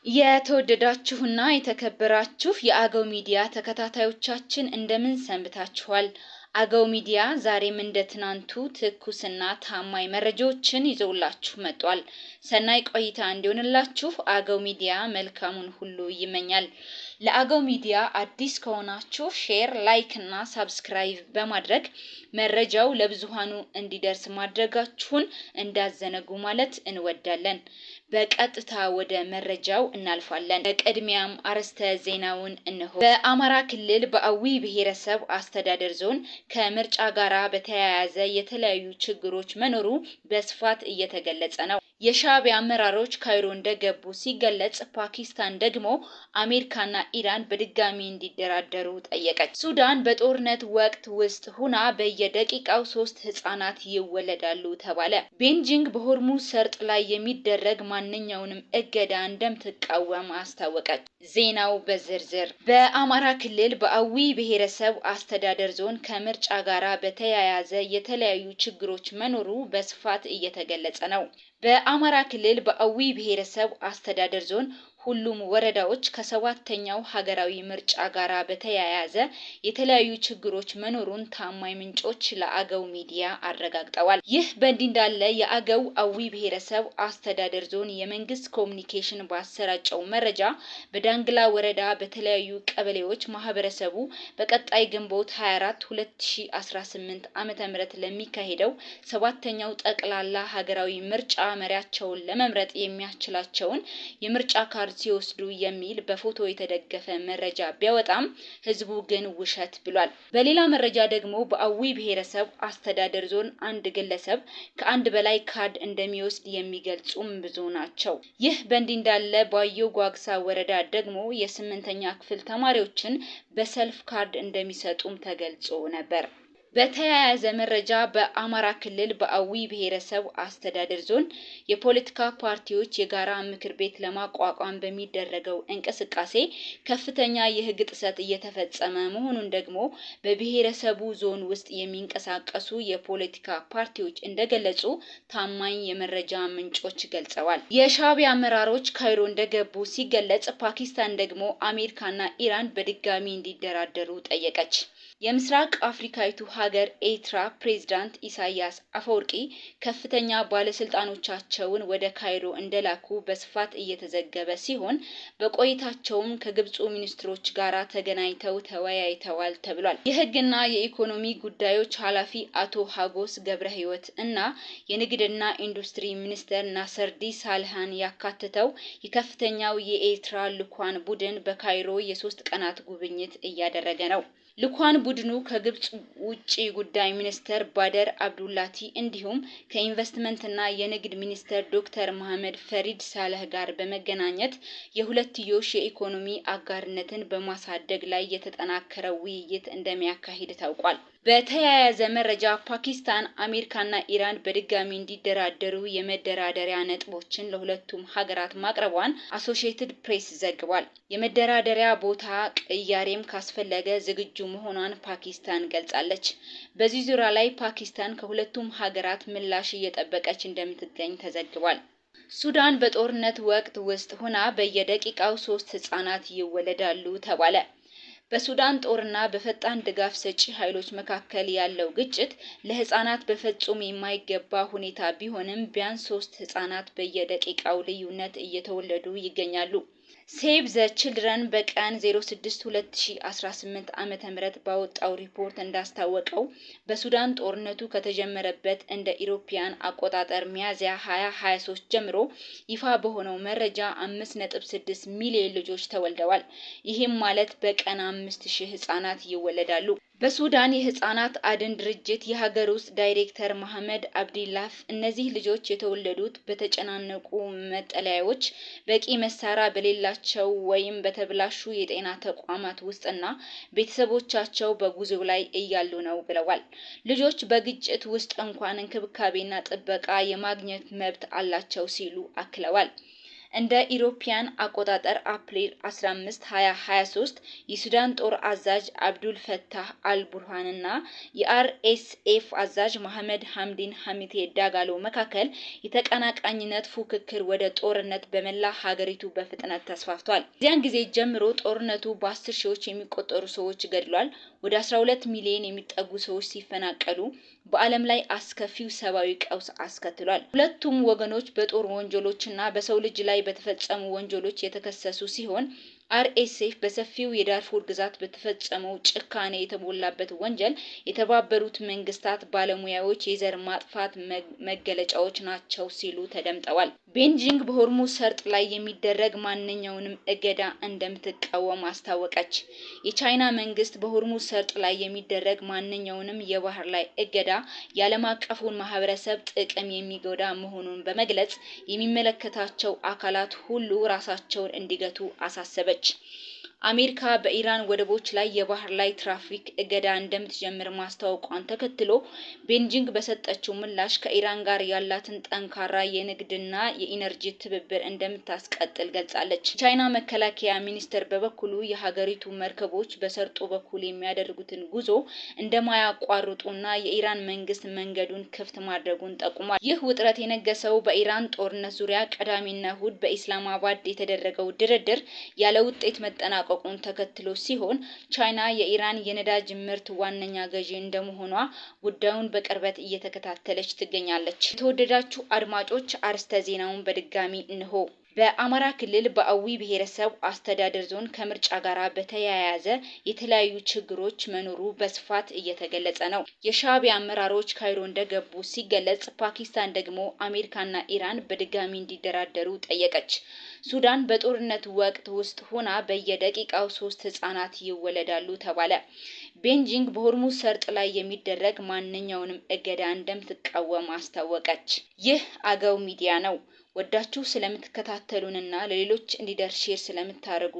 የተወደዳችሁና የተከበራችሁ የአገው ሚዲያ ተከታታዮቻችን እንደምን ሰንብታችኋል? አገው ሚዲያ ዛሬም እንደ ትናንቱ ትኩስና ታማኝ መረጃዎችን ይዘውላችሁ መጥቷል። ሰናይ ቆይታ እንዲሆንላችሁ አገው ሚዲያ መልካሙን ሁሉ ይመኛል። ለአገው ሚዲያ አዲስ ከሆናችሁ ሼር፣ ላይክ እና ሰብስክራይብ በማድረግ መረጃው ለብዙሃኑ እንዲደርስ ማድረጋችሁን እንዳዘነጉ ማለት እንወዳለን። በቀጥታ ወደ መረጃው እናልፋለን። በቅድሚያም አርዕስተ ዜናውን እነሆ። በአማራ ክልል በአዊ ብሔረሰብ አስተዳደር ዞን ከምርጫ ጋራ በተያያዘ የተለያዩ ችግሮች መኖሩ በስፋት እየተገለጸ ነው። የሻዕቢያ አመራሮች ካይሮ እንደገቡ ሲገለጽ፣ ፓኪስታን ደግሞ አሜሪካና ኢራን በድጋሚ እንዲደራደሩ ጠየቀች። ሱዳን በጦርነት ወቅት ውስጥ ሁና በየደቂቃው 3 ህጻናት ይወለዳሉ ተባለ። ቤጂንግ በሆርሙዝ ሰርጥ ላይ የሚደረግ ማንኛውንም እገዳ እንደምትቃወም አስታወቀች። ዜናው በዝርዝር። በአማራ ክልል በአዊ ብሔረሰብ አስተዳደር ዞን ከምርጫ ጋራ በተያያዘ የተለያዩ ችግሮች መኖሩ በስፋት እየተገለጸ ነው። በአማራ ክልል በአዊ ብሔረሰብ አስተዳደር ዞን ሁሉም ወረዳዎች ከ7ኛው ሀገራዊ ምርጫ ጋራ በተያያዘ የተለያዩ ችግሮች መኖሩን ታማኝ ምንጮች ለአገው ሚዲያ አረጋግጠዋል። ይህ በእንዲህ እንዳለ የአገው አዊ ብሔረሰብ አስተዳደር ዞን የመንግስት ኮሚኒኬሽን ባሰራጨው መረጃ በዳንግላ ወረዳ በተለያዩ ቀበሌዎች ማህበረሰቡ በቀጣይ ግንቦት 24 2018 ዓ.ም ለሚካሄደው 7ኛው ጠቅላላ ሀገራዊ ምርጫ መሪያቸውን ለመምረጥ የሚያስችላቸውን የምርጫ ካርድ ሲወስዱ የሚል በፎቶ የተደገፈ መረጃ ቢያወጣም ህዝቡ ግን ውሸት ብሏል። በሌላ መረጃ ደግሞ በአዊ ብሔረሰብ አስተዳደር ዞን አንድ ግለሰብ ከአንድ በላይ ካርድ እንደሚወስድ የሚገልጹም ብዙ ናቸው። ይህ በእንዲህ እንዳለ ባዮ ጓግሳ ወረዳ ደግሞ የ8ኛ ክፍል ተማሪዎችን በሰልፍ ካርድ እንደሚሰጡም ተገልጾ ነበር። በተያያዘ መረጃ በአማራ ክልል በአዊ ብሔረሰብ አስተዳደር ዞን የፖለቲካ ፓርቲዎች የጋራ ምክር ቤት ለማቋቋም በሚደረገው እንቅስቃሴ ከፍተኛ የህግ ጥሰት እየተፈጸመ መሆኑን ደግሞ በብሔረሰቡ ዞን ውስጥ የሚንቀሳቀሱ የፖለቲካ ፓርቲዎች እንደገለጹ ታማኝ የመረጃ ምንጮች ገልጸዋል። የሻዕቢያ አመራሮች ካይሮ እንደገቡ ሲገለጽ፣ ፓኪስታን ደግሞ አሜሪካና ኢራን በድጋሚ እንዲደራደሩ ጠየቀች። የምስራቅ አፍሪካዊቱ ሀገር ኤርትራ ፕሬዝዳንት ኢሳያስ አፈወርቂ ከፍተኛ ባለስልጣኖቻቸውን ወደ ካይሮ እንደላኩ በስፋት እየተዘገበ ሲሆን በቆይታቸውም ከግብፁ ሚኒስትሮች ጋራ ተገናኝተው ተወያይተዋል ተብሏል። የህግና የኢኮኖሚ ጉዳዮች ኃላፊ አቶ ሀጎስ ገብረህይወት እና የንግድና ኢንዱስትሪ ሚኒስትር ናሰርዲ ሳልሃን ያካተተው የከፍተኛው የኤርትራ ልኡካን ቡድን በካይሮ የ3 ቀናት ጉብኝት እያደረገ ነው። ልኡካን ቡድኑ ከግብፅ ውጪ ጉዳይ ሚኒስትር ባደር አብዱላቲ እንዲሁም ከኢንቨስትመንትና የንግድ ሚኒስትር ዶክተር መሐመድ ፈሪድ ሳለህ ጋር በመገናኘት የሁለትዮሽ የኢኮኖሚ አጋርነትን በማሳደግ ላይ የተጠናከረ ውይይት እንደሚያካሂድ ታውቋል። በተያያዘ መረጃ ፓኪስታን አሜሪካና ኢራን በድጋሚ እንዲደራደሩ የመደራደሪያ ነጥቦችን ለሁለቱም ሀገራት ማቅረቧን አሶሺየትድ ፕሬስ ዘግቧል። የመደራደሪያ ቦታ ቅያሬም ካስፈለገ ዝግጁ መሆኗን ፓኪስታን ገልጻለች። በዚህ ዙሪያ ላይ ፓኪስታን ከሁለቱም ሀገራት ምላሽ እየጠበቀች እንደምትገኝ ተዘግቧል። ሱዳን በጦርነት ወቅት ውስጥ ሆና በየደቂቃው 3 ህጻናት ይወለዳሉ ተባለ። በሱዳን ጦርና በፈጣን ድጋፍ ሰጪ ኃይሎች መካከል ያለው ግጭት ለህፃናት በፍጹም የማይገባ ሁኔታ ቢሆንም ቢያንስ 3 ህፃናት በየደቂቃው ልዩነት እየተወለዱ ይገኛሉ። ሴቭ ዘ ችልድረን በቀን 06/2018 ዓ.ም ባወጣው ሪፖርት እንዳስታወቀው በሱዳን ጦርነቱ ከተጀመረበት እንደ ኢሮፒያን አቆጣጠር ሚያዝያ 2023 ጀምሮ ይፋ በሆነው መረጃ 5.6 ሚሊዮን ልጆች ተወልደዋል። ይህም ማለት በቀን 5000 ህጻናት ይወለዳሉ። በሱዳን የህፃናት አድን ድርጅት የሀገር ውስጥ ዳይሬክተር መሐመድ አብዲላፍ እነዚህ ልጆች የተወለዱት በተጨናነቁ መጠለያዎች፣ በቂ መሳሪያ በሌላቸው ወይም በተብላሹ የጤና ተቋማት ውስጥና ቤተሰቦቻቸው በጉዞ ላይ እያሉ ነው ብለዋል። ልጆች በግጭት ውስጥ እንኳን እንክብካቤና ጥበቃ የማግኘት መብት አላቸው ሲሉ አክለዋል። እንደ ኢሮፒያን አቆጣጠር አፕሪል 15 2023 የሱዳን ጦር አዛዥ አብዱል ፈታህ አልቡርሃንና የአርኤስኤፍ አዛዥ መሐመድ ሐምዲን ሐሚቴ ዳጋሎ መካከል የተቀናቃኝነት ፉክክር ወደ ጦርነት በመላ ሀገሪቱ በፍጥነት ተስፋፍቷል። ከዚያን ጊዜ ጀምሮ ጦርነቱ በ10 ሺዎች የሚቆጠሩ ሰዎች ገድሏል። ወደ 12 ሚሊዮን የሚጠጉ ሰዎች ሲፈናቀሉ በዓለም ላይ አስከፊው ሰብአዊ ቀውስ አስከትሏል። ሁለቱም ወገኖች በጦር ወንጀሎችና በሰው ልጅ ላይ በተፈጸሙ ወንጀሎች የተከሰሱ ሲሆን አርኤስኤፍ በሰፊው የዳርፉር ግዛት በተፈጸመው ጭካኔ የተሞላበት ወንጀል የተባበሩት መንግስታት ባለሙያዎች የዘር ማጥፋት መገለጫዎች ናቸው ሲሉ ተደምጠዋል። ቤጂንግ በሆርሙዝ ሰርጥ ላይ የሚደረግ ማንኛውንም እገዳ እንደምትቃወም አስታወቀች። የቻይና መንግስት በሆርሙዝ ሰርጥ ላይ የሚደረግ ማንኛውንም የባህር ላይ እገዳ የዓለም አቀፉን ማህበረሰብ ጥቅም የሚጎዳ መሆኑን በመግለጽ የሚመለከታቸው አካላት ሁሉ ራሳቸውን እንዲገቱ አሳሰበች። አሜሪካ በኢራን ወደቦች ላይ የባህር ላይ ትራፊክ እገዳ እንደምትጀምር ማስታወቋን ተከትሎ ቤጂንግ በሰጠችው ምላሽ ከኢራን ጋር ያላትን ጠንካራ የንግድና የኢነርጂ ትብብር እንደምታስቀጥል ገልጻለች። ቻይና መከላከያ ሚኒስቴር በበኩሉ የሀገሪቱ መርከቦች በሰርጡ በኩል የሚያደርጉትን ጉዞ እንደማያቋርጡና የኢራን መንግስት መንገዱን ክፍት ማድረጉን ጠቁሟል። ይህ ውጥረት የነገሰው በኢራን ጦርነት ዙሪያ ቅዳሜና እሁድ በኢስላማባድ የተደረገው ድርድር ያለ ውጤት መጠናቀቁን ተከትሎ ሲሆን ቻይና የኢራን የነዳጅ ምርት ዋነኛ ገዢ እንደመሆኗ ጉዳዩን በቅርበት እየተከታተለች ትገኛለች። የተወደዳችሁ አድማጮች አርዕስተ ዜናውን በድጋሚ እንሆ። በአማራ ክልል በአዊ ብሔረሰብ አስተዳደር ዞን ከምርጫ ጋር በተያያዘ የተለያዩ ችግሮች መኖሩ በስፋት እየተገለጸ ነው። የሻዕቢያ አመራሮች ካይሮ እንደገቡ ሲገለጽ፣ ፓኪስታን ደግሞ አሜሪካና ኢራን በድጋሚ እንዲደራደሩ ጠየቀች። ሱዳን በጦርነት ወቅት ውስጥ ሆና በየደቂቃው 3 ህጻናት ይወለዳሉ ተባለ። ቤጂንግ በሆርሙዝ ሰርጥ ላይ የሚደረግ ማንኛውንም እገዳ እንደምትቃወም አስታወቀች። ይህ አገው ሚዲያ ነው። ወዳችሁ ስለምትከታተሉንና ለሌሎች እንዲደርስ ሼር ስለምታደርጉ